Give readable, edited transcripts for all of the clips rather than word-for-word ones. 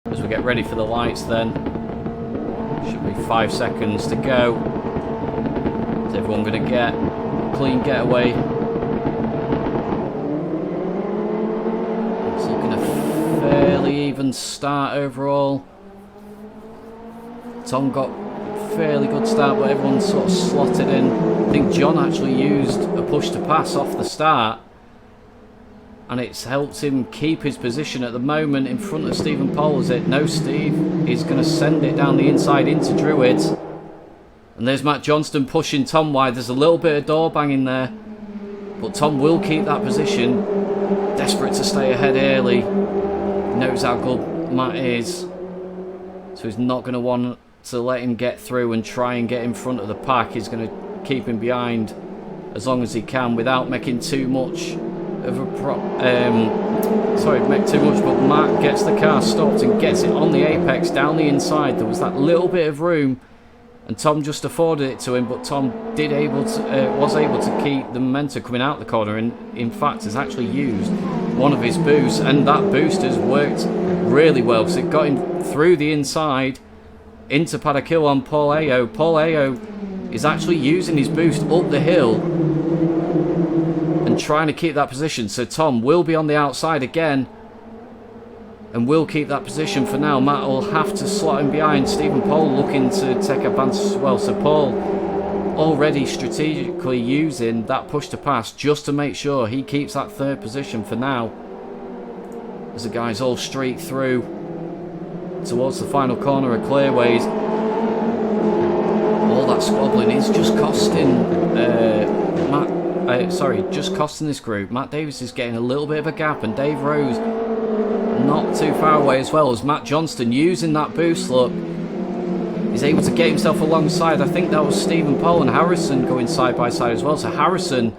As we get ready for the lights then, should be 5 seconds to go. Is everyone going to get a clean getaway? It's looking a fairly even start overall. Tom got a fairly good start, but everyone's sort of slotted in. I think John actually used a push to pass off the start, and it's helped him keep his position at the moment in front of Stephen Pole. Is it? No, Steve is going to send it down the inside into Druid. And there's Matt Johnston pushing Tom wide. There's a little bit of door banging there, but Tom will keep that position. Desperate to stay ahead early. Knows how good Matt is, so he's not going to want to let him get through and try and get in front of the pack. He's going to keep him behind as long as he can without making too much of a make too much, but Matt gets the car stopped and gets it on the apex down the inside. There was that little bit of room and Tom just afforded it to him, but Tom was able to keep the momentum coming out the corner, and in fact has actually used one of his boosts, and that boost has worked really well because it got him through the inside into paddock hill on Paul Ayo. Paul Ayo is actually using his boost up the hill and trying to keep that position, so Tom will be on the outside again and will keep that position for now. Matt will have to slot him behind. Stephen Pole looking to take advantage as well, so Paul already strategically using that push to pass just to make sure he keeps that third position for now, as the guys all streak through towards the final corner of Clearways. All that squabbling is just costing just costing this group. Matt Davis is getting a little bit of a gap, and Dave Rose not too far away as well, as Matt Johnston using that boost look is able to get himself alongside. I think that was Stephen Pole and Harrison going side by side as well, so Harrison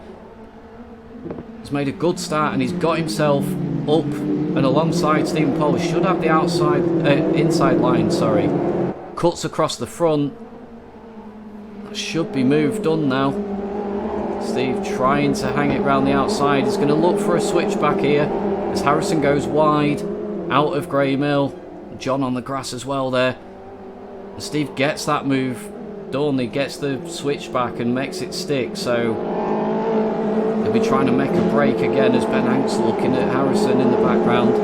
has made a good start and he's got himself up and alongside Stephen Pole. He should have the inside line, cuts across the front. That should be move done now. Steve trying to hang it round the outside. He's going to look for a switch back here as Harrison goes wide out of Grey Mill. John on the grass as well there. And Steve gets that move done. He gets the switch back and makes it stick. So he'll be trying to make a break again as Ben Hanks looking at Harrison in the background.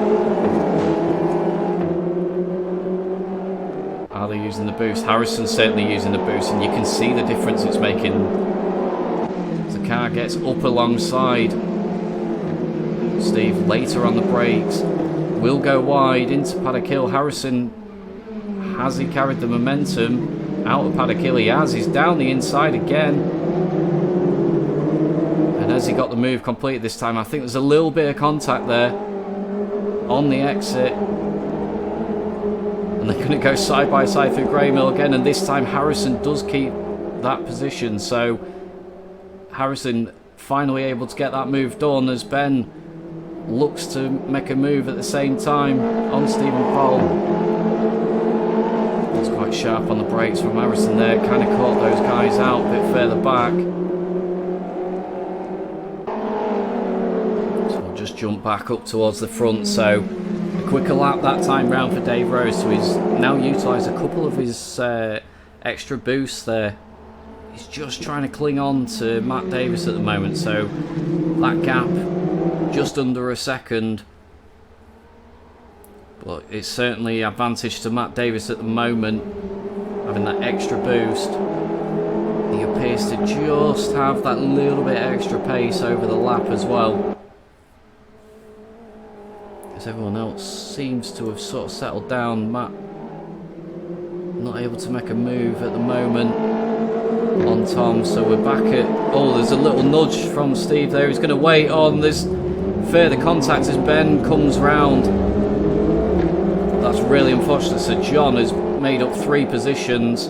Are they using the boost? Harrison's certainly using the boost, and you can see the difference it's making. The car gets up alongside Steve later on the brakes, will go wide into paddock hill. Harrison, has he carried the momentum out of paddock hill? He has. He's down the inside again, and has he got the move completed this time? I think there's a little bit of contact there on the exit, and they're going to go side by side through Grey Mill again, and this time Harrison does keep that position. So Harrison finally able to get that move done as Ben looks to make a move at the same time on Stephen Pole. It's quite sharp on the brakes from Harrison there, kind of caught those guys out a bit further back. So we'll just jump back up towards the front. So a quicker lap that time round for Dave Rose, so he's now utilised a couple of his extra boosts there. He's just trying to cling on to Matt Davis at the moment, so that gap just under a second, but it's certainly advantage to Matt Davis at the moment, having that extra boost. He appears to just have that little bit extra pace over the lap as well, as everyone else seems to have sort of settled down. Matt not able to make a move at the moment on Tom, so we're back at, there's a little nudge from Steve there. He's going to wait on, there's further contact as Ben comes round. That's really unfortunate. So John has made up 3 positions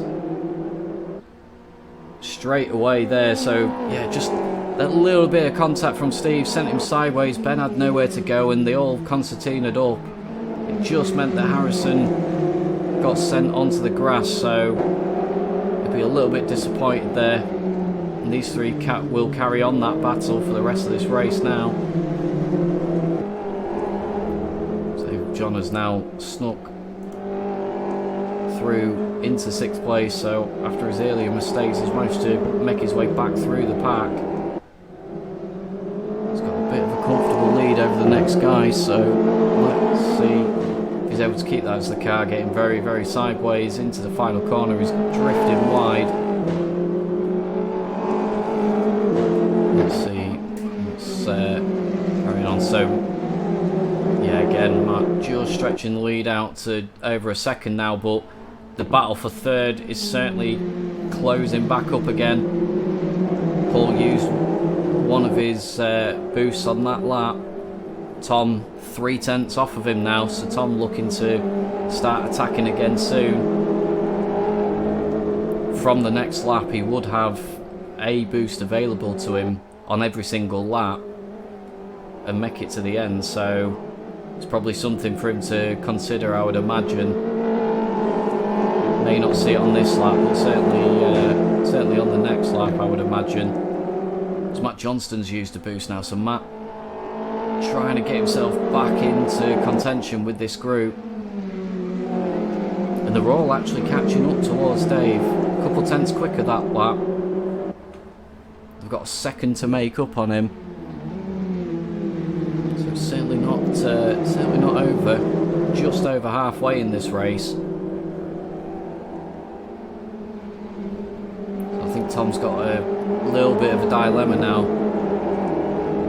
straight away there. So yeah, just that little bit of contact from Steve sent him sideways. Ben had nowhere to go, and they all concertinaed up. It just meant that Harrison got sent onto the grass, so he'll be a little bit disappointed there. And these 3 will carry on that battle for the rest of this race now. So John has now snuck through into 6th place, so after his earlier mistakes he's managed to make his way back through the pack. He's got a bit of a comfortable lead over the next guy, so let's see if he's able to keep that as the car getting very, very sideways into the final corner. He's drifting wide. Let's see, let's carry on. So yeah, again Matt just stretching the lead out to over a second now, but the battle for 3rd is certainly closing back up again. Paul used one of his boosts on that lap. Tom 3/10 off of him now, so Tom looking to start attacking again soon. From the next lap he would have a boost available to him on every single lap and make it to the end, so it's probably something for him to consider, I would imagine. May not see it on this lap, but certainly on the next lap, I would imagine. As Matt Johnston's used a boost now, so Matt trying to get himself back into contention with this group. And they're all actually catching up towards Dave. A couple tenths quicker that lap. They've got a second to make up on him. So certainly not over. Just over halfway in this race. I think Tom's got a little bit of a dilemma now.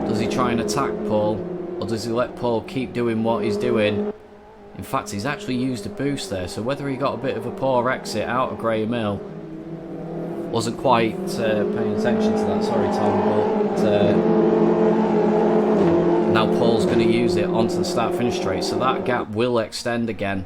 Does he try and attack Paul, or does he let Paul keep doing what he's doing? In fact, he's actually used a boost there, so whether he got a bit of a poor exit out of Graham Hill, wasn't quite paying attention to that, sorry Tom, but now Paul's going to use it onto the start-finish straight, so that gap will extend again.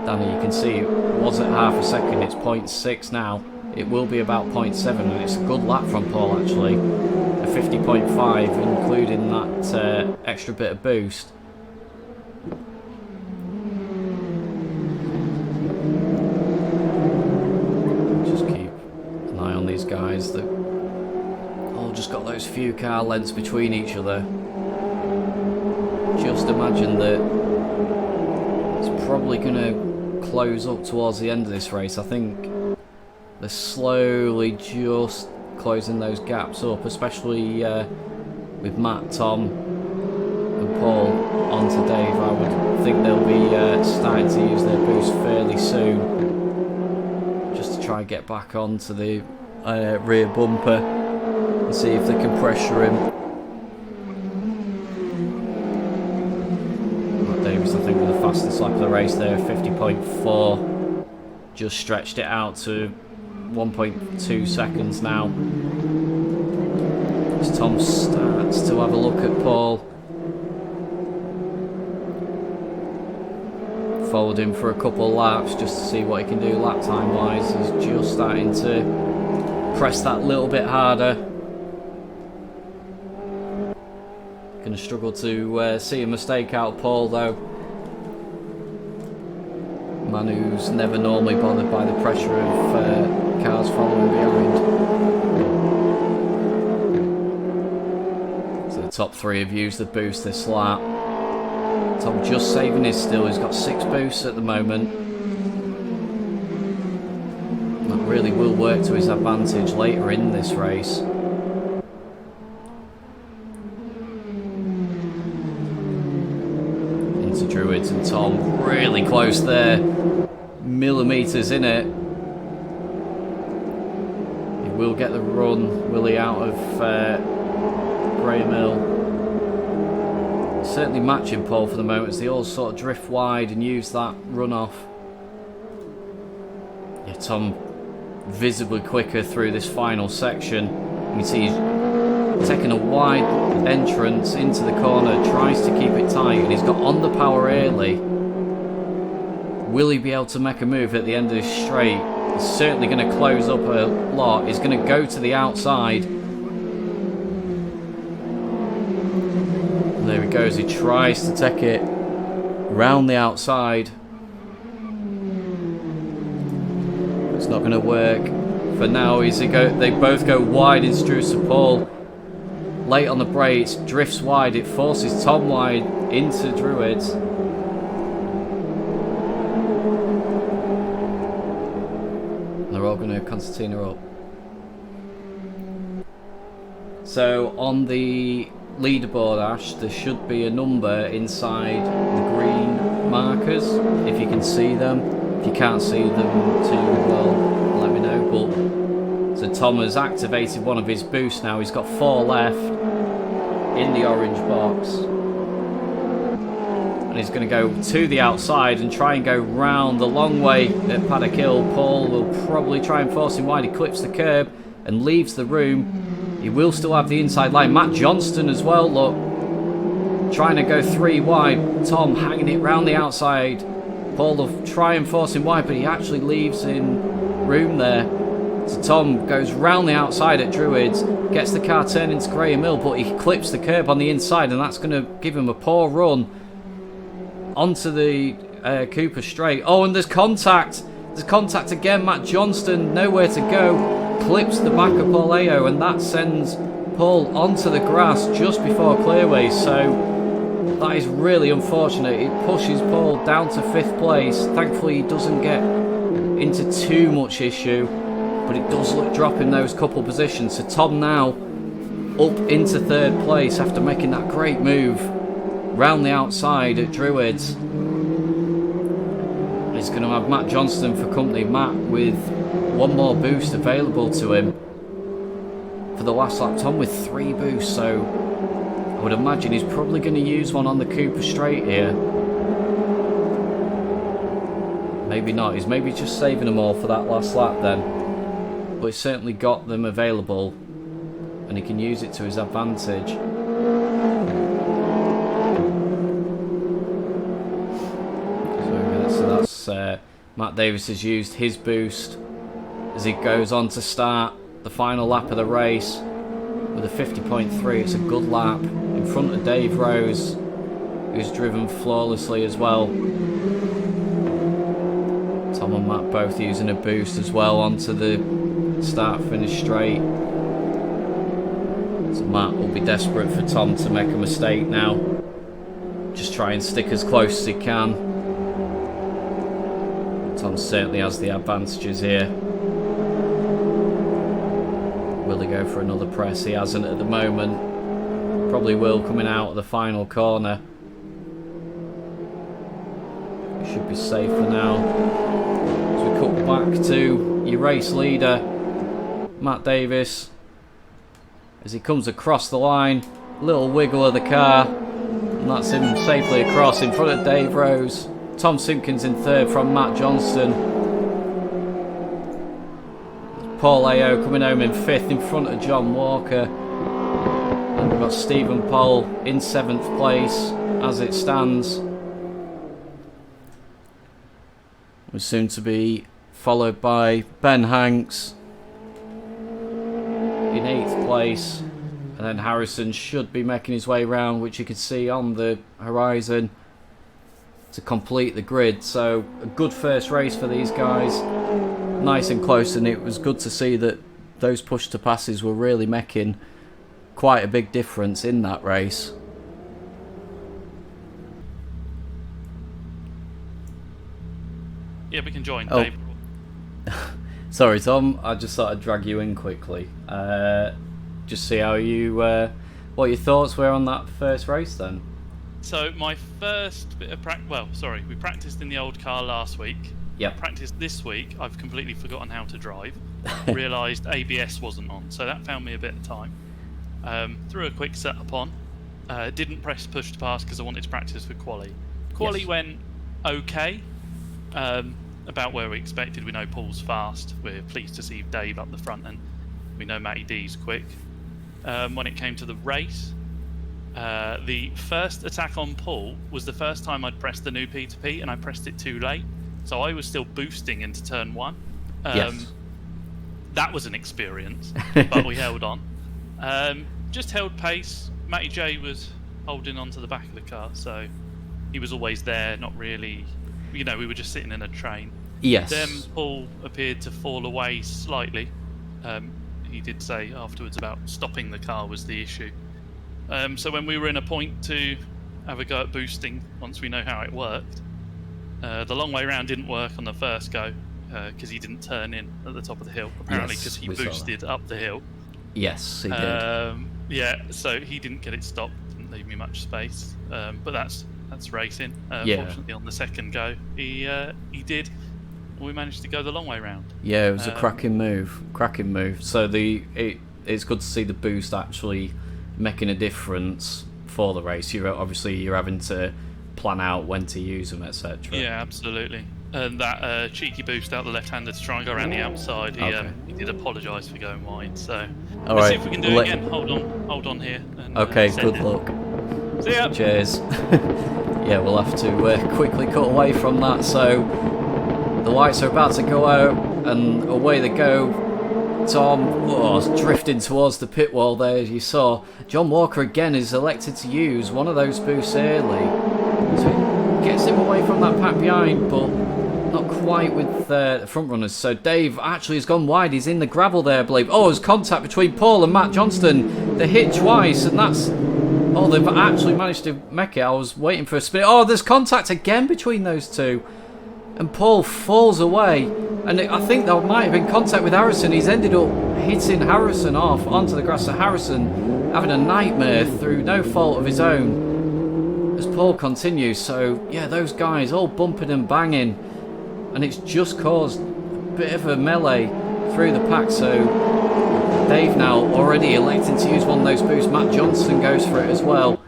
Danny, you can see it was at half a second, it's 0.6 now. It will be about 0.7, and it's a good lap from Paul actually. A 50.5, including that extra bit of boost. Just keep an eye on these guys that all just got those few car lengths between each other. Just imagine that it's probably going to close up towards the end of this race. I think they're slowly just closing those gaps up, especially with Matt, Tom and Paul onto Dave. I would think they'll be starting to use their boost fairly soon, just to try and get back onto the rear bumper and see if they can pressure him. Matt Davis, I think, with the fastest lap of the race there, 50.4, just stretched it out to 1.2 seconds now. As Tom starts to have a look at Paul, followed him for a couple of laps just to see what he can do lap time wise. He's just starting to press that little bit harder. Going to struggle to see a mistake out of Paul though. Man who's never normally bothered by the pressure of cars following behind. So the top 3 have used the boost this lap. Tom just saving his still, he's got 6 boosts at the moment. That really will work to his advantage later in this race. Into Druids and Tom really close there. Millimetres in it. He will get the run, will he, out of Graham Hill. Certainly matching Paul for the moment as they all sort of drift wide and use that run off. Yeah, Tom visibly quicker through this final section. You can see he's taking a wide entrance into the corner, tries to keep it tight, and he's got on the power early. Will he be able to make a move at the end of this straight? He's certainly going to close up a lot. He's going to go to the outside. There he goes. He tries to take it round the outside. It's not going to work. For now, they both go wide in Strusa Paul. Late on the brakes, drifts wide. It forces Tom wide into Druids. They're all going to concertina up. So on the leaderboard, Ash, there should be a number inside the green markers, if you can see them. If you can't see them too well, let me know. But so Tom has activated one of his boosts now. He's got 4 left in the orange box. And he's going to go to the outside and try and go round the long way at Paddock Hill. Paul will probably try and force him wide. He clips the curb and leaves the room. He will still have the inside line. Matt Johnston as well, look. Trying to go 3 wide. Tom hanging it round the outside. Paul will try and force him wide, but he actually leaves in room there. So Tom goes round the outside at Druids, gets the car turned into Graham Hill, but he clips the curb on the inside, and that's going to give him a poor run onto the Cooper straight. Oh, and there's contact. There's contact again. Matt Johnston, nowhere to go. Clips the back of Paul Ayo, and that sends Paul onto the grass just before clearways. So that is really unfortunate. It pushes Paul down to 5th place. Thankfully, he doesn't get into too much issue, but it does look drop him those couple positions. So Tom now up into 3rd place after making that great move round the outside at Druids. He's going to have Matt Johnston for company. Matt with 1 more boost available to him for the last lap. Tom with 3 boosts, so I would imagine he's probably going to use one on the Cooper straight here. Maybe not. He's maybe just saving them all for that last lap then. But he's certainly got them available, and he can use it to his advantage. So that's Matt Davis has used his boost as he goes on to start the final lap of the race with a 50.3. It's a good lap in front of Dave Rose, who's driven flawlessly as well. Tom and Matt both using a boost as well onto the start finish straight. So Matt will be desperate for Tom to make a mistake now. Just try and stick as close as he can. Tom certainly has the advantages here. Will he go for another press? He hasn't at the moment. Probably will coming out of the final corner. He should be safe for now. As we cut back to your race leader, Matt Davis. As he comes across the line, little wiggle of the car, and that's him safely across in front of Dave Rose. Tom Simpkins in 3rd from Matt Johnston. Paul Ayo coming home in 5th in front of John Walker. And we've got Stephen Poll in 7th place as it stands. We're soon to be followed by Ben Hanks in 8th place. And then Harrison should be making his way round, which you can see on the horizon, to complete the grid. So a good first race for these guys. Nice and close, and it was good to see that those push to passes were really making quite a big difference in that race. Yeah, we can join, oh. Dave. Sorry, Tom. I just thought I'd drag you in quickly. Just see how you, what your thoughts were on that first race then. So my first bit of we practiced in the old car last week. Yep. Practiced this week. I've completely forgotten how to drive. Realised ABS wasn't on, so that found me a bit of time. Threw a quick setup on. Didn't press push to pass because I wanted to practice for quali. Quali went okay. About where we expected. We know Paul's fast. We're pleased to see Dave up the front, and we know Matty D's quick. When it came to the race, the first attack on Paul was the first time I'd pressed the new P2P, and I pressed it too late. So I was still boosting into turn 1. Yes. That was an experience, but we held on. Just held pace. Matty J was holding on to the back of the car, so he was always there, not really... we were just sitting in a train. Yes. Then Paul appeared to fall away slightly. He did say afterwards about stopping the car was the issue. So when we were in a point to have a go at boosting, once we know how it worked, the long way round didn't work on the first go because he didn't turn in at the top of the hill, apparently because he boosted up the hill. Yes, he did. Yeah, so he didn't get it stopped, didn't leave me much space. But that's racing. Fortunately, on the second go, he did. We managed to go the long way round. Yeah, it was a cracking move. So it's good to see the boost actually making a difference for the race. You're having to plan out when to use them, etc. Yeah, absolutely. And that cheeky boost out the left-hander to try and go around the outside, he did apologise for going wide. So let's see if we can do it again. Hold on here. And, okay, good luck. See ya. Cheers. Yeah, we'll have to quickly cut away from that. So the lights are about to go out, and away they go. Tom drifting towards the pit wall there, as you saw. John Walker again is elected to use one of those boosts early. So it gets him away from that pack behind, but not quite with the front runners. So Dave actually has gone wide. He's in the gravel there, I believe. There's contact between Paul and Matt Johnston. They hit twice, and that's... they've actually managed to make it. I was waiting for a spin. There's contact again between those two. And Paul falls away. And I think there might have been contact with Harrison. He's ended up hitting Harrison off onto the grass. So Harrison having a nightmare through no fault of his own as Paul continues. So, yeah, those guys all bumping and banging. And it's just caused a bit of a melee through the pack. So Dave now already electing to use one of those boosts. Matt Johnson goes for it as well.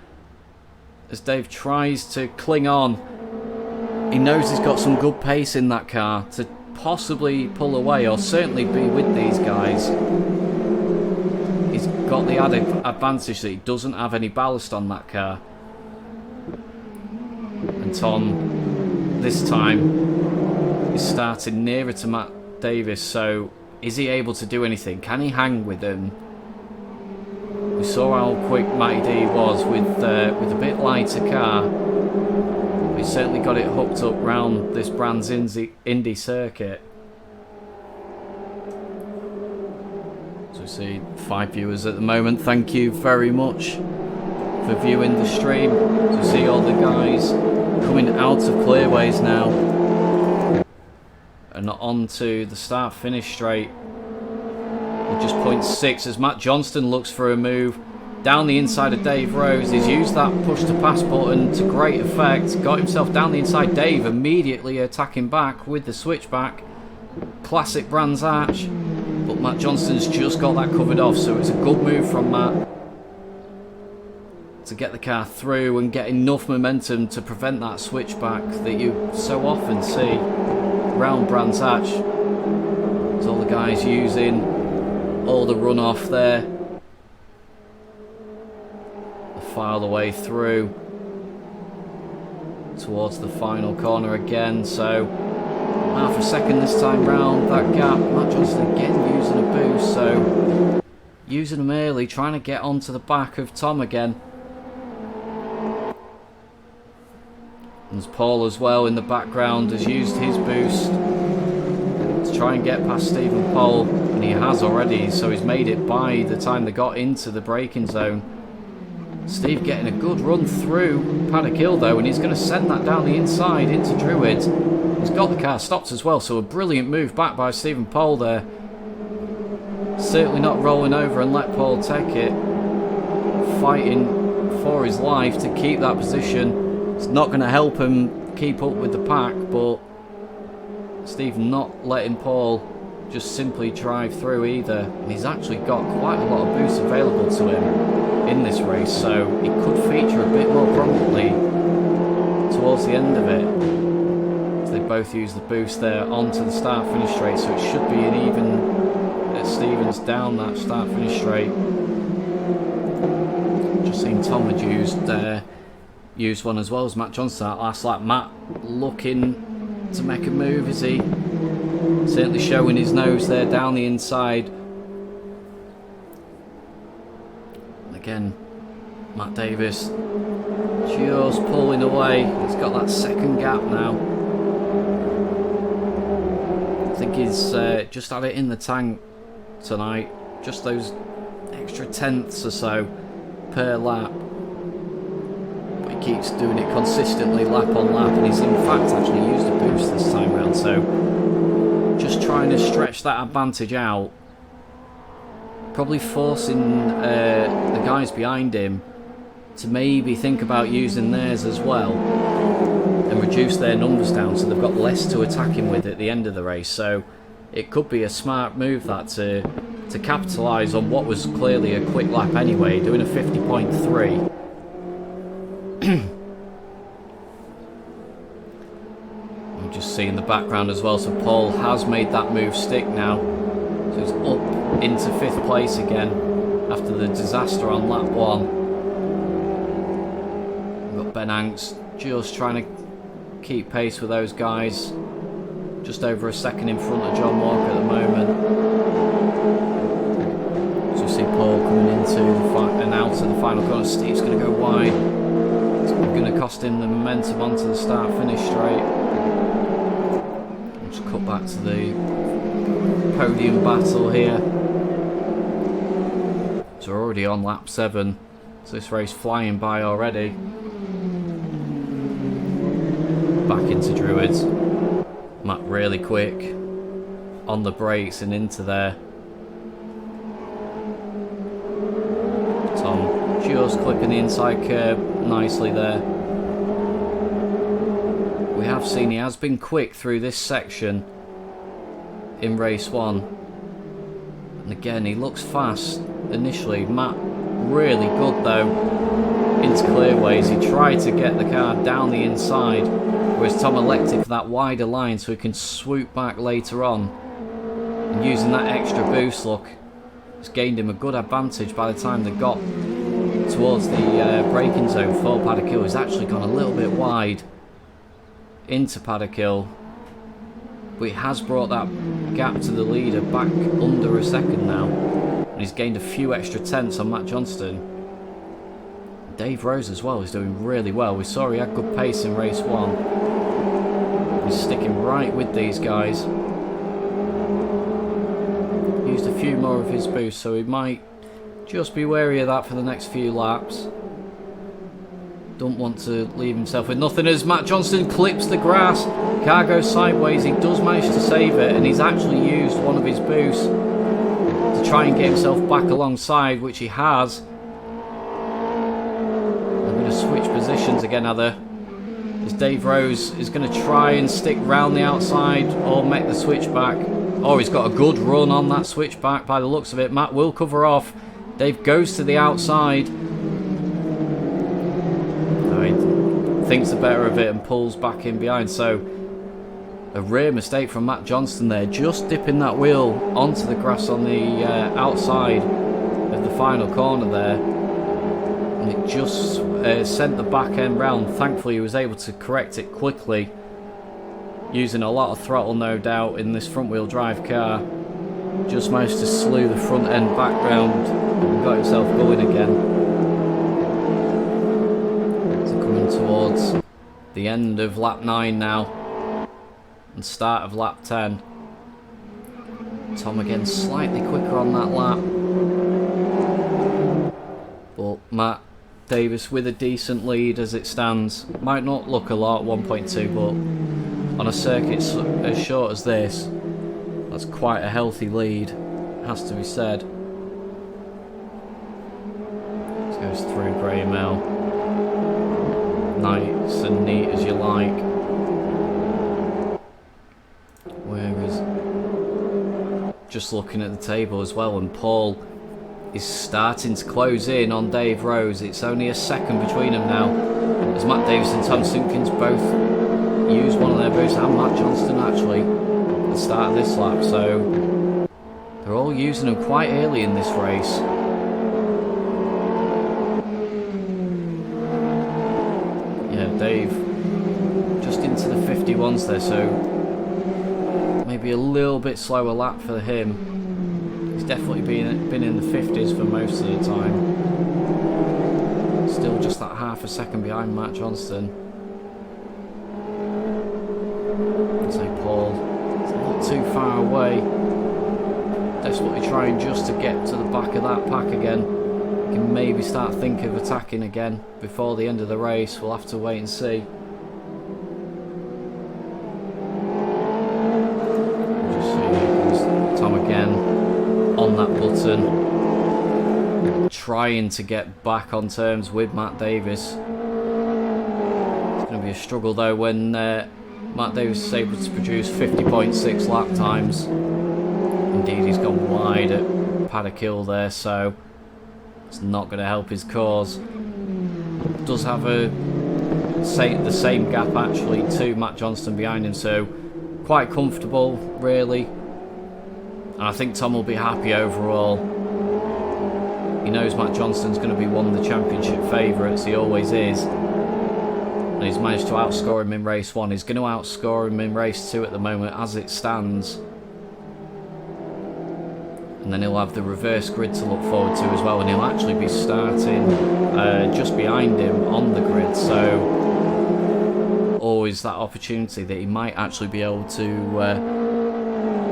As Dave tries to cling on. He knows he's got some good pace in that car to possibly pull away, or certainly be with these guys. He's got the added advantage that he doesn't have any ballast on that car. And Tom, this time, is starting nearer to Matt Davis, so is he able to do anything? Can he hang with him? We saw how quick Matty D was with a bit lighter car. He certainly got it hooked up round this Brands Indy circuit. So we see 5 viewers at the moment. Thank you very much for viewing the stream. So we see all the guys coming out of clearways now and onto the start-finish straight. And just 0.6 as Matt Johnston looks for a move down the inside of Dave Rose. He's used that push to pass button to great effect. Got himself down the inside. Dave immediately attacking back with the switchback. Classic Brands Hatch. But Matt Johnston's just got that covered off, so it's a good move from Matt to get the car through and get enough momentum to prevent that switchback that you so often see around Brands Hatch. There's all the guys using all the runoff there. File the way through towards the final corner again. So half a second this time round, that gap. Matt Johnston again using a boost, so using them early, trying to get onto the back of Tom again. There's Paul as well in the background, has used his boost to try and get past Stephen Paul, and he has already, so he's made it by the time they got into the braking zone. Steve getting a good run through Paddock Hill though, and he's going to send that down the inside into Druid. He's got the car stopped as well, so a brilliant move back by Stephen Paul there. Certainly not rolling over and let Paul take it. Fighting for his life to keep that position. It's not going to help him keep up with the pack, but Steve not letting Paul just simply drive through either. And he's actually got quite a lot of boost available to him in this race, so he could feature a bit more prominently towards the end of it. So they both use the boost there onto the start finish straight, so it should be an even at Stevens down that start finish straight. Just seen Tom had used one as well as Matt Johnson at last lap. Matt looking to make a move, is he? Certainly showing his nose there down the inside. Again, Matt Davis just pulling away. He's got that second gap now. I think he's just had it in the tank tonight. Just those extra tenths or so per lap. But he keeps doing it consistently lap on lap, and he's in fact actually used a boost this time round. So just trying to stretch that advantage out. Probably forcing the guys behind him to maybe think about using theirs as well and reduce their numbers down so they've got less to attack him with at the end of the race. So it could be a smart move that to capitalise on what was clearly a quick lap anyway, doing a 50.3. We'll just see in the background as well, so Paul has made that move stick now. So he's up into 5th place again after the disaster on lap 1. We've got Ben Hanks just trying to keep pace with those guys. Just over a second in front of John Walker at the moment. So you see Paul coming into and out of the final corner. Steve's going to go wide. It's going to cost him the momentum onto the start-finish straight. We'll just cut back to the podium battle here. So we're already on lap 7. So this race flying by already. Back into Druids. Matt really quick on the brakes and into there. Tom just clipping the inside curb nicely there. We have seen he has been quick through this section in race 1. And again, he looks fast initially. Matt really good though into clearways. He tried to get the car down the inside, whereas Tom elected for that wider line so he can swoop back later on. And using that extra boost, look, it's gained him a good advantage by the time they got towards the braking zone for Paddock Hill. He's actually gone a little bit wide into Paddock Hill, but he has brought that gap to the leader back under a second now, and he's gained a few extra tenths on Matt Johnston. Dave Rose as well is doing really well. We saw he had good pace in race 1. He's sticking right with these guys. Used a few more of his boost, so he might just be wary of that for the next few laps. Don't want to leave himself with nothing as Matt Johnston clips the grass. Car goes sideways. He does manage to save it, and he's actually used one of his boosts to try and get himself back alongside, which he has. I'm going to switch positions again, Heather. As Dave Rose is going to try and stick round the outside or make the switchback. Oh, he's got a good run on that switchback by the looks of it. Matt will cover off. Dave goes to the outside. He thinks the better of it and pulls back in behind. So a rare mistake from Matt Johnston there, just dipping that wheel onto the grass on the outside of the final corner there, and it just sent the back end round. Thankfully he was able to correct it quickly, using a lot of throttle no doubt in this front wheel drive car. Just managed to slew the front end back round and got himself going again. Towards the end of lap 9 now and start of lap 10. Tom again slightly quicker on that lap, but Matt Davis with a decent lead as it stands. Might not look a lot, 1.2, but on a circuit as short as this, that's quite a healthy lead, has to be said. This goes through Graham Hill. Nice and neat as you like. Where is... Just looking at the table as well, and Paul is starting to close in on Dave Rose. It's only a second between them now, as Matt Davis and Tom Simpkins both use one of their boosts, and Matt Johnston actually at the start of this lap. So they're all using them quite early in this race. Dave just into the 51s there, so maybe a little bit slower lap for him. He's definitely been in the 50s for most of the time. Still just that half a second behind Matt Johnston. I'd say Paul, it's not too far away. Desperately trying just to get to the back of that pack again. Can maybe start thinking of attacking again before the end of the race. We'll have to wait and see. Just see, here comes Tom again on that button, trying to get back on terms with Matt Davis. It's going to be a struggle though when Matt Davis is able to produce 50.6 lap times. Indeed, he's gone wide at Paddock Hill there, so it's not going to help his cause. Does have the same gap actually to Matt Johnston behind him, so quite comfortable really. And I think Tom will be happy overall. He knows Matt Johnston's going to be one of the championship favourites, he always is. And he's managed to outscore him in race 1. He's going to outscore him in race 2 at the moment as it stands. And then he'll have the reverse grid to look forward to as well, and he'll actually be starting just behind him on the grid, so always that opportunity that he might actually be able to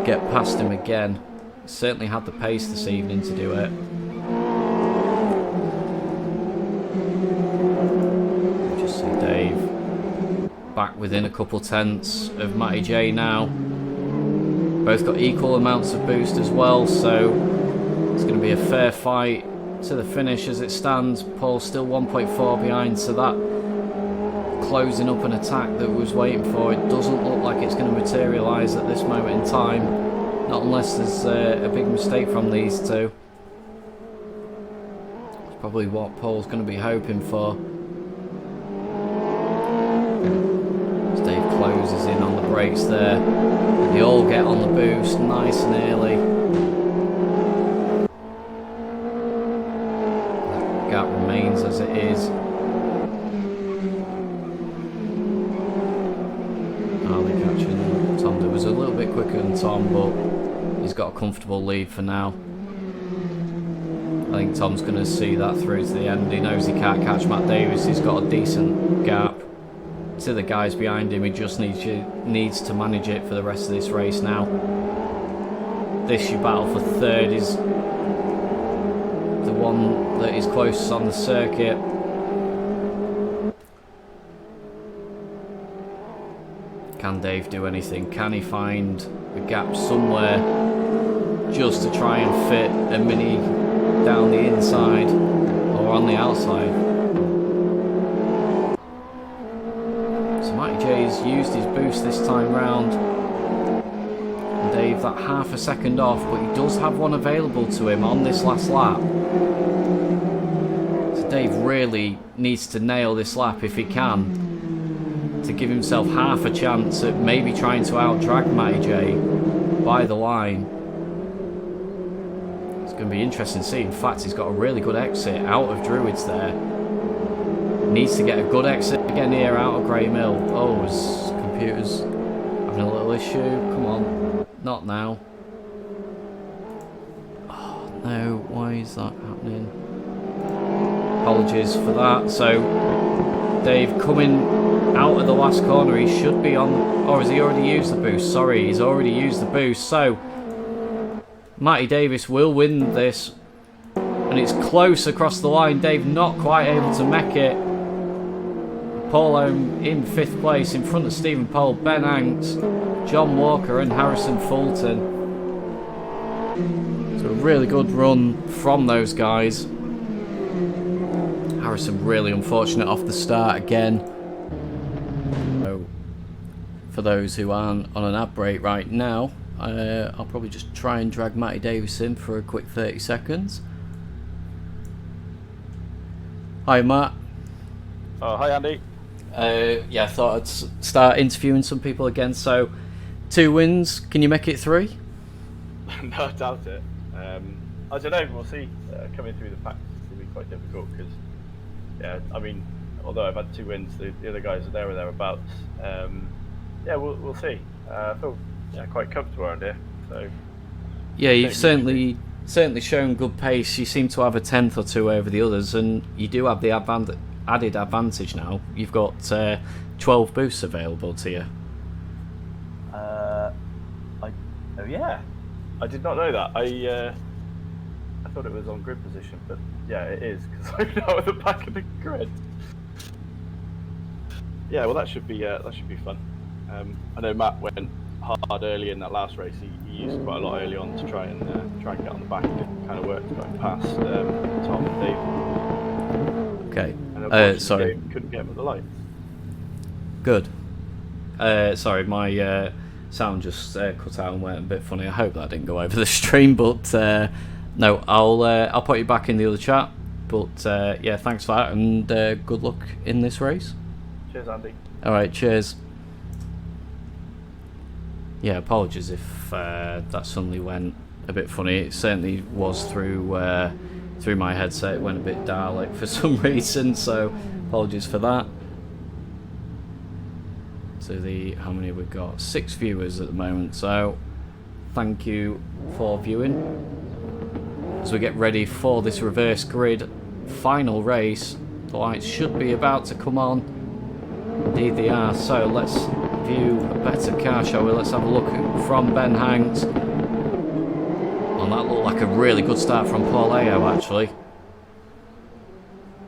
get past him again. Certainly had the pace this evening to do it. Just see Dave back within a couple tenths of Matty J now. Both got equal amounts of boost as well, so it's going to be a fair fight to the finish as it stands. Paul's still 1.4 behind, so that closing up an attack that we was waiting for, it doesn't look like it's going to materialise at this moment in time, not unless there's a big mistake from these two. It's probably what Paul's going to be hoping for. As Dave closes in on the brakes there. They all get on the boost nice and early. That gap remains as it is. Harley catching Tom. It was a little bit quicker than Tom, but he's got a comfortable lead for now. I think Tom's going to see that through to the end. He knows he can't catch Matt Davis. He's got a decent gap to the guys behind him. He just needs to manage it for the rest of this race now. This, your battle for third, is the one that is closest on the circuit. Can Dave do anything? Can he find a gap somewhere just to try and fit a mini down the inside or on the outside? Jay's used his boost this time round. And Dave that half a second off, but he does have one available to him on this last lap. So Dave really needs to nail this lap if he can, to give himself half a chance at maybe trying to out-drag Matty J by the line. It's going to be interesting to see. In fact, he's got a really good exit out of Druids there. Needs to get a good exit again here out of Grey Mill. Oh, his computer's having a little issue. Come on. Not now. Oh, no. Why is that happening? Apologies for that. So, Dave coming out of the last corner. He should be on... Or has he already used the boost? Sorry, he's already used the boost. So, Matty Davis will win this. And it's close across the line. Dave not quite able to mech it. Paul Ohm in 5th place in front of Stephen Pohl, Ben Hanks, John Walker and Harrison Fulton. It's a really good run from those guys. Harrison really unfortunate off the start again. So, for those who aren't on an ad break right now, I'll probably just try and drag Matty Davis in for a quick 30 seconds. Hi Matt. Oh, hi Andy. Yeah, I thought I'd start interviewing some people again. So, 2 wins. Can you make it 3? No, I doubt it. I don't know. We'll see. Coming through the packs will be quite difficult because, yeah, I mean, although I've had 2 wins, the other guys are there or thereabouts. yeah, we'll see. I feel quite comfortable around here. So Yeah, you've certainly shown good pace. You seem to have a tenth or two over the others, and you do have the added advantage now. You've got 12 boosts available to you. I did not know that. I thought it was on grid position, but yeah, it is because I'm now at the back of the grid. Yeah, well, that should be fun. I know Matt went hard early in that last race. He used quite a lot early on to try and get on the back, and it kind of worked going past Tom and Dave. Okay. And sorry. Dave couldn't get him at the lights. Good. Sorry, my sound just cut out and went a bit funny. I hope that didn't go over the stream, but no, I'll put you back in the other chat. But yeah, thanks for that, and good luck in this race. Cheers, Andy. All right, cheers. Yeah, apologies if that suddenly went a bit funny. It certainly was through my headset. It went a bit Dalek for some reason, so apologies for that. So how many have we got? 6 viewers at the moment, so thank you for viewing. As we get ready for this reverse grid final race, the lights should be about to come on. Indeed they are, so let's view a better car, shall we? Let's have a look from Ben Hanks. Well, that looked like a really good start from Paul Ayo, actually.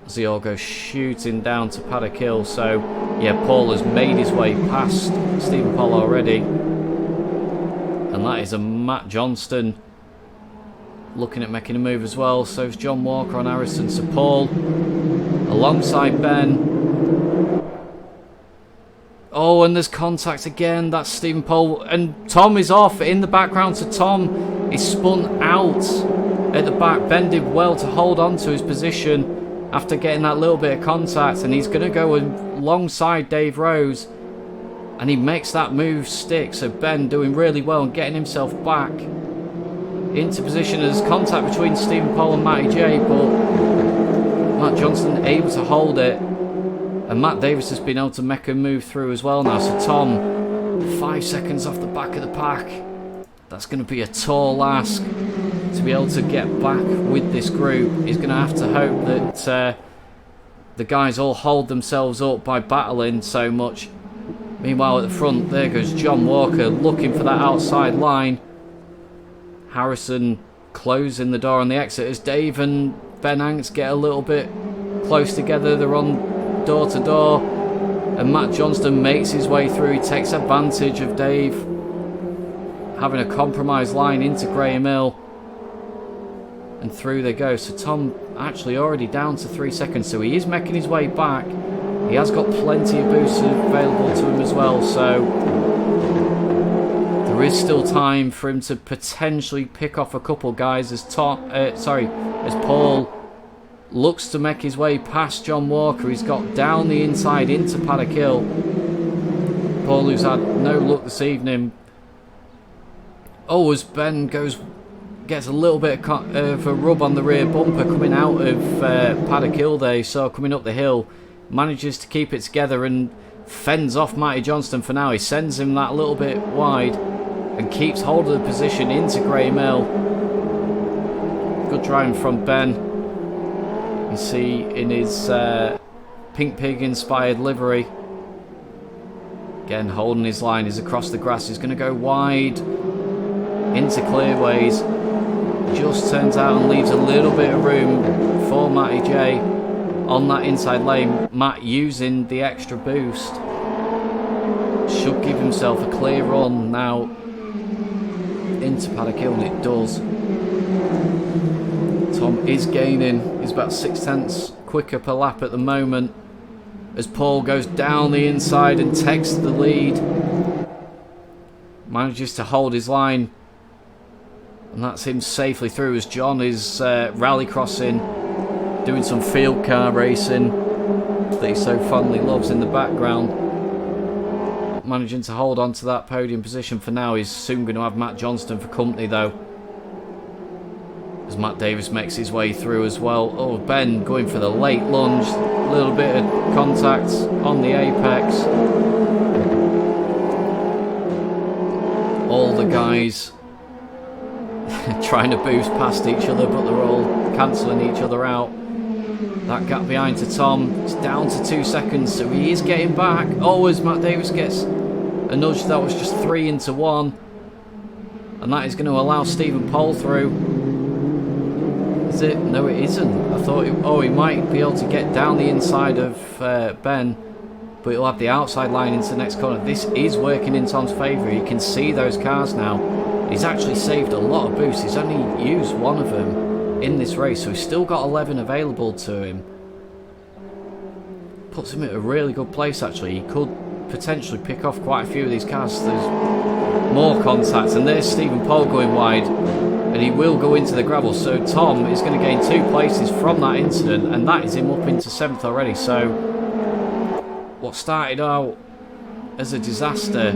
As he all goes shooting down to Paddock Hill, so yeah, Paul has made his way past Stephen Paul already. And that is a Matt Johnston looking at making a move as well. So is John Walker on Harrison. So Paul alongside Ben. Oh, and there's contact again. That's Stephen Paul. And Tom is off in the background. So Tom is spun out at the back. Ben did well to hold on to his position after getting that little bit of contact. And he's going to go alongside Dave Rose. And he makes that move stick. So Ben doing really well and getting himself back into position. There's contact between Stephen Paul and Matty J, but Matt Johnston able to hold it. And Matt Davis has been able to make a move through as well now. So Tom, 5 seconds off the back of the pack. That's going to be a tall ask to be able to get back with this group. He's going to have to hope that the guys all hold themselves up by battling so much. Meanwhile at the front, there goes John Walker looking for that outside line. Harrison closing the door on the exit as Dave and Ben Hanks get a little bit close together. They're on door to door, and Matt Johnston makes his way through. He takes advantage of Dave having a compromised line into Graham Hill, and through they go. So Tom actually already down to 3 seconds, so he is making his way back. He has got plenty of boosts available to him as well, so there is still time for him to potentially pick off a couple guys as Paul looks to make his way past John Walker. He's got down the inside into Paddock Hill. Paul, who's had no luck this evening. Oh, as Ben gets a little bit of a rub on the rear bumper coming out of Paddock Hill there. So coming up the hill, manages to keep it together and fends off Matty Johnston for now. He sends him that little bit wide and keeps hold of the position into Graham Hill. Good driving from Ben. You see in his Pink Pig inspired livery. Again, holding his line. He's across the grass. He's going to go wide into clearways. Just turns out and leaves a little bit of room for Matty J on that inside lane. Matt using the extra boost should give himself a clear run now into Paddock Hill, and it does. Tom is gaining. He's about 0.6 quicker per lap at the moment as Paul goes down the inside and takes the lead. Manages to hold his line, and that's him safely through as John is rally crossing, doing some field car racing that he so fondly loves in the background. Managing to hold on to that podium position for now. He's soon going to have Matt Johnston for company though, as Matt Davis makes his way through as well. Oh, Ben going for the late lunge. A little bit of contact on the apex. guys trying to boost past each other, but they're all cancelling each other out. That gap behind to Tom, it's down to 2 seconds, so he is getting back. Oh, as Matt Davis gets a nudge, that was just 3 into 1. And that is going to allow Stephen Pole through. Is it? No, it isn't. I thought, he might be able to get down the inside of Ben, but he'll have the outside line into the next corner. This is working in Tom's favour. You can see those cars now. He's actually saved a lot of boosts. He's only used one of them in this race, so he's still got 11 available to him. Puts him at a really good place, actually. He could potentially pick off quite a few of these cars. There's more contacts, and there's Stephen Pole going wide, and he will go into the gravel. So Tom is going to gain 2 places from that incident, and that is him up into 7th already. So what started out as a disaster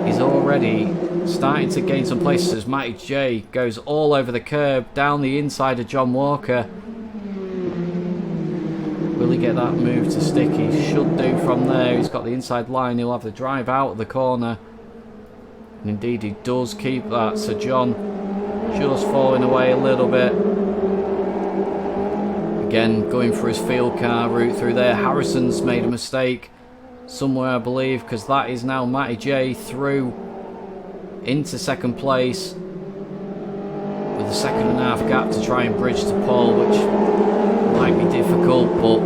is already starting to gain some places as Matty J goes all over the curb, down the inside of John Walker. Will he get that move to stick? He should do from there. He's got the inside line. He'll have the drive out of the corner. And indeed, he does keep that. So John just falling away a little bit. Again, going for his field car route through there. Harrison's made a mistake somewhere, I believe, because that is now Matty J through into 2nd place with a 1.5 gap to try and bridge to Paul, which might be difficult, but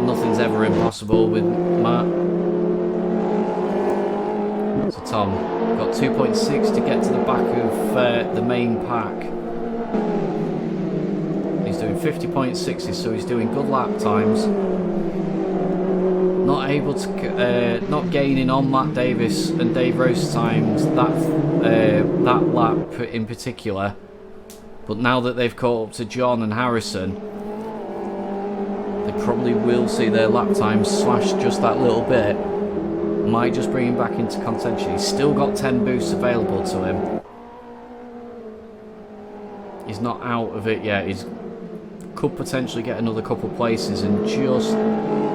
nothing's ever impossible with Matt. So Tom got 2.6 to get to the back of the main pack. He's doing 50.6s, so he's doing good lap times. Not able to, not gaining on Matt Davis and Dave Rose times that lap in particular. But now that they've caught up to John and Harrison, they probably will see their lap times slashed just that little bit. Might just bring him back into contention. He's still got 10 boosts available to him. He's not out of it yet. He's could potentially get another couple places and just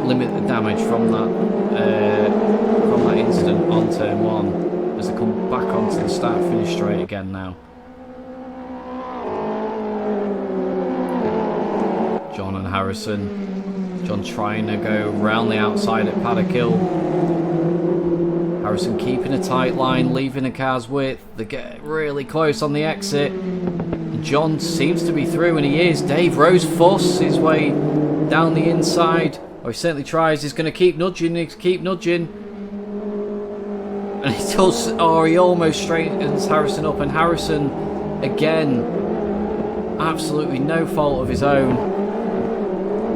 limit the damage from that incident on turn 1 as they come back onto the start-finish straight again now. John and Harrison. John trying to go round the outside at Paddock Hill. Harrison keeping a tight line, leaving the car's width. They get really close on the exit. John seems to be through, and he is. Dave Rose forces his way down the inside. Or he certainly tries. He's going to keep nudging. And he does. Oh, he almost straightens Harrison up. And Harrison, again, absolutely no fault of his own,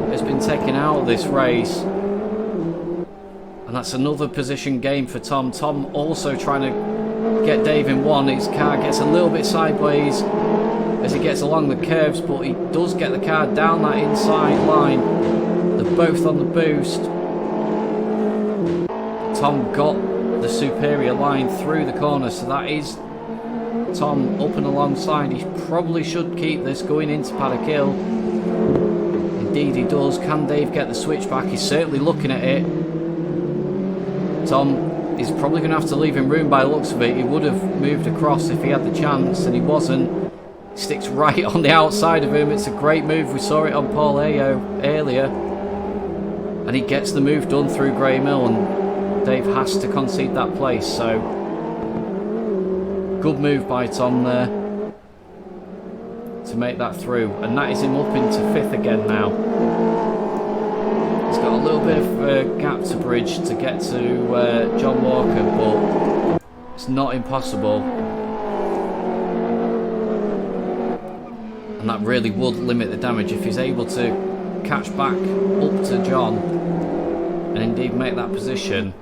has been taken out of this race. And that's another position gain for Tom. Tom also trying to get Dave in one. His car gets a little bit sideways as he gets along the curves, but he does get the car down that inside line. They're both on the boost. Tom got the superior line through the corner, so that is Tom up and alongside. He probably should keep this going into Paddock Hill. Indeed he does. Can Dave get the switch back? He's certainly looking at it. Tom is probably going to have to leave him room by the looks of it. He would have moved across if he had the chance, and he wasn't. Sticks right on the outside of him. It's a great move. We saw it on Paul Ayo earlier. And he gets the move done through Grey Mill, and Dave has to concede that place. So, good move by Tom there to make that through. And that is him up into 5th again now. He's got a little bit of a gap to bridge to get to John Walker, but it's not impossible. And that really would limit the damage if he's able to catch back up to John and indeed make that position.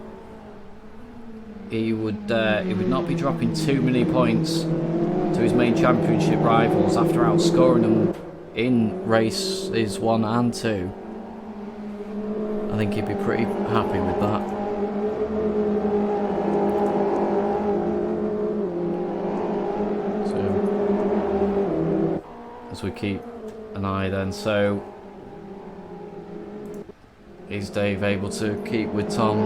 He would not be dropping too many points to his main championship rivals after outscoring them in races 1 and 2. I think he'd be pretty happy with that. As we keep an eye then, so is Dave able to keep with Tom?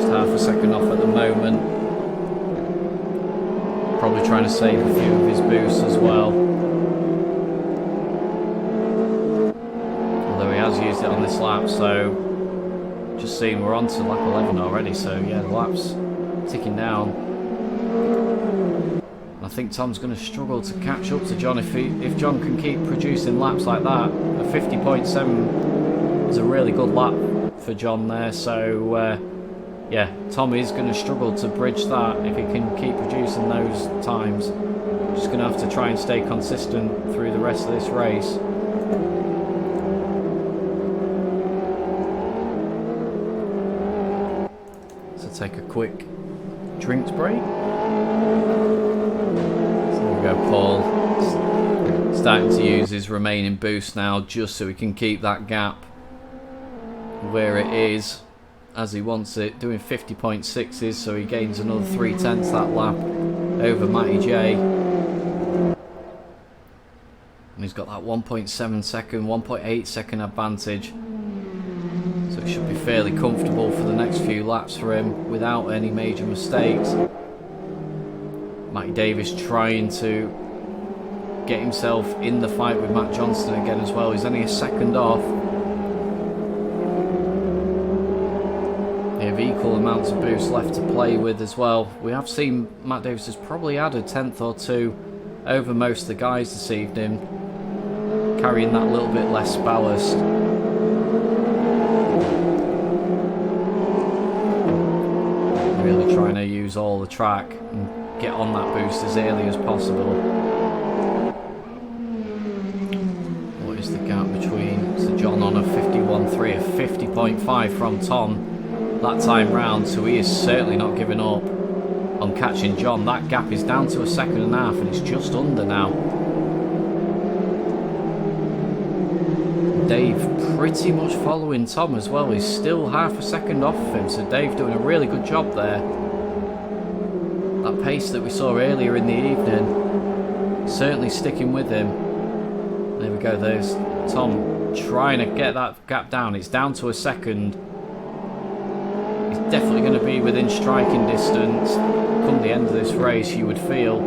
Just half a second off at the moment. Probably trying to save a few of his boosts as well. Although he has used it on this lap, so just seeing we're on to lap 11 already, so yeah, the lap's ticking down. I think Tom's going to struggle to catch up to John if John can keep producing laps like that. A 50.7 is a really good lap for John there, so yeah, Tom is going to struggle to bridge that if he can keep producing those times. Just going to have to try and stay consistent through the rest of this race. So take a quick drinks break. Go Paul, starting to use his remaining boost now just so he can keep that gap where it is as he wants it, doing 50.6s, so he gains another 3/10 that lap over Matty J, and he's got that 1.7 second, 1.8 second advantage, so it should be fairly comfortable for the next few laps for him without any major mistakes. Matty Davis trying to get himself in the fight with Matt Johnston again as well. He's only a second off. They have equal amounts of boost left to play with as well. We have seen Matt Davis has probably had a 10th or two over most of the guys this evening, carrying that little bit less ballast. Really trying to use all the track and get on that boost as early as possible. What is the gap between Sir John on a 51.3, a 50.5 from Tom that time round, so he is certainly not giving up on catching John. That gap is down to a second and a half and it's just under now. Dave pretty much following Tom as well. He's still half a second off of him, so Dave doing a really good job there. That pace that we saw earlier in the evening certainly sticking with him. There we go, there's Tom trying to get that gap down. It's down to a second. He's definitely going to be within striking distance come the end of this race, you would feel.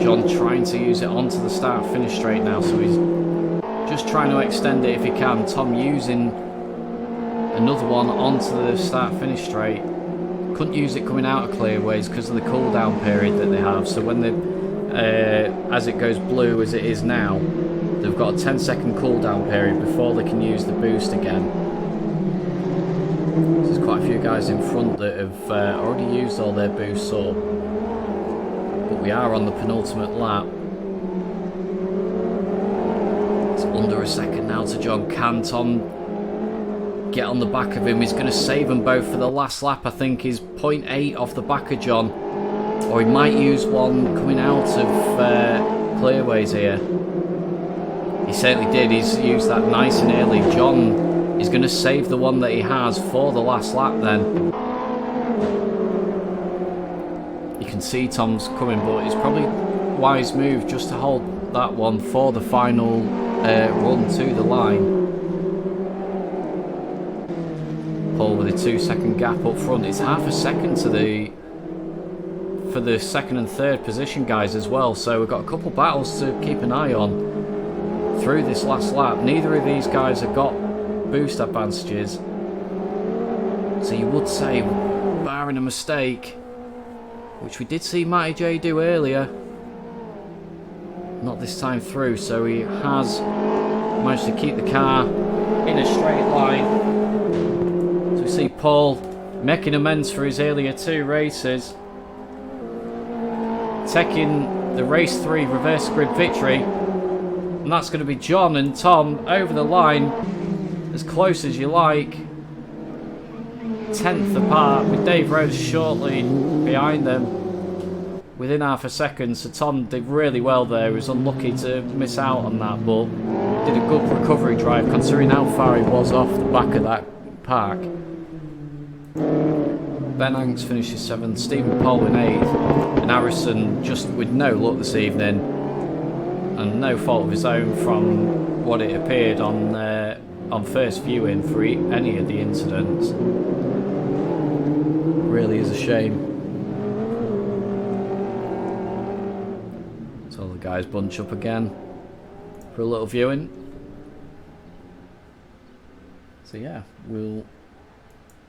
John trying to use it onto the start finish straight now, so he's just trying to extend it if he can. Tom using another one onto the start finish straight. Couldn't use it coming out of clearways because of the cool down period that they have, so when as it goes blue as it is now, they've got a 10-second cool down period before they can use the boost again. So there's quite a few guys in front that have already used all their boosts up, but we are on the penultimate lap. It's under a second now to John. Can Tom get on the back of him? He's going to save them both for the last lap. I think he's 0.8 off the back of John, or he might use one coming out of clearways here. He certainly did. He's used that nice and early. John is going to save the one that he has for the last lap then. You can see Tom's coming, but it's probably a wise move just to hold that one for the final run to the line. Paul with a 2-second gap up front. It's half a second to for the second and third position guys as well, so we've got a couple battles to keep an eye on through this last lap. Neither of these guys have got boost advantages, so you would say, barring a mistake, which we did see Matty J do earlier, not this time through, so he has managed to keep the car in a straight line. So we see Paul making amends for his earlier two races, taking the race 3 reverse grid victory, and that's going to be John and Tom over the line as close as you like, 10th apart, with Dave Rose shortly behind them within half a second. So Tom did really well there. He was unlucky to miss out on that, but did a good recovery drive considering how far he was off the back of that park. Ben Hanks finishes 7th, Stephen Paul in 8th, and Harrison just with no luck this evening and no fault of his own from what it appeared on on first viewing for any of the incidents. Really is a shame. So the guys bunch up again for a little viewing. So yeah, we'll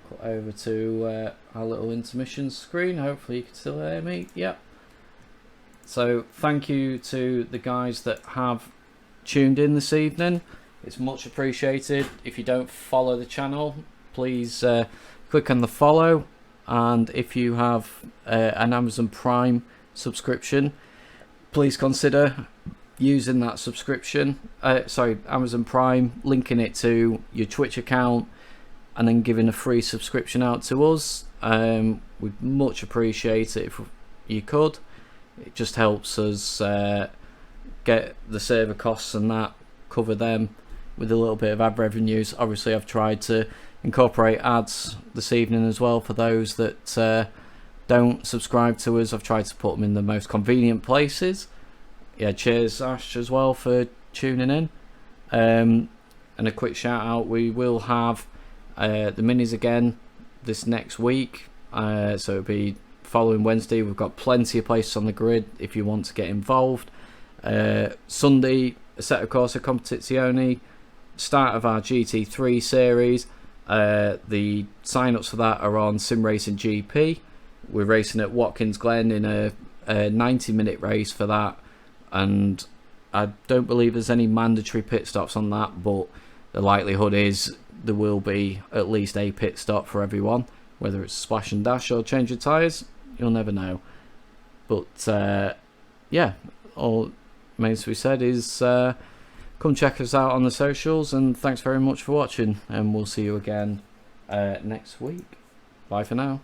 cut over to our little intermission screen. Hopefully you can still hear me. Yep. So thank you to the guys that have tuned in this evening. It's much appreciated. If you don't follow the channel, please click on the follow, and if you have an Amazon Prime subscription, please consider using that subscription, Amazon Prime, linking it to your Twitch account, and then giving a free subscription out to us. We'd much appreciate it if you could. It just helps us get the server costs and that, cover them with a little bit of ad revenues. Obviously I've tried to incorporate ads this evening as well for those that don't subscribe to us. I've tried to put them in the most convenient places. Yeah, cheers Ash as well for tuning in. And a quick shout out, we will have the minis again this next week, so it'll be following Wednesday. We've got plenty of places on the grid if you want to get involved. Sunday, Assetto Corsa Competizione, start of our GT3 series. The sign-ups for that are on Simracing GP. We're racing at Watkins Glen in a 90-minute race for that, and I don't believe there's any mandatory pit stops on that, but the likelihood is there will be at least a pit stop for everyone, whether it's splash and dash or change of tyres, you'll never know. But yeah, all remains to be said is come check us out on the socials, and thanks very much for watching, and we'll see you again next week. Bye for now.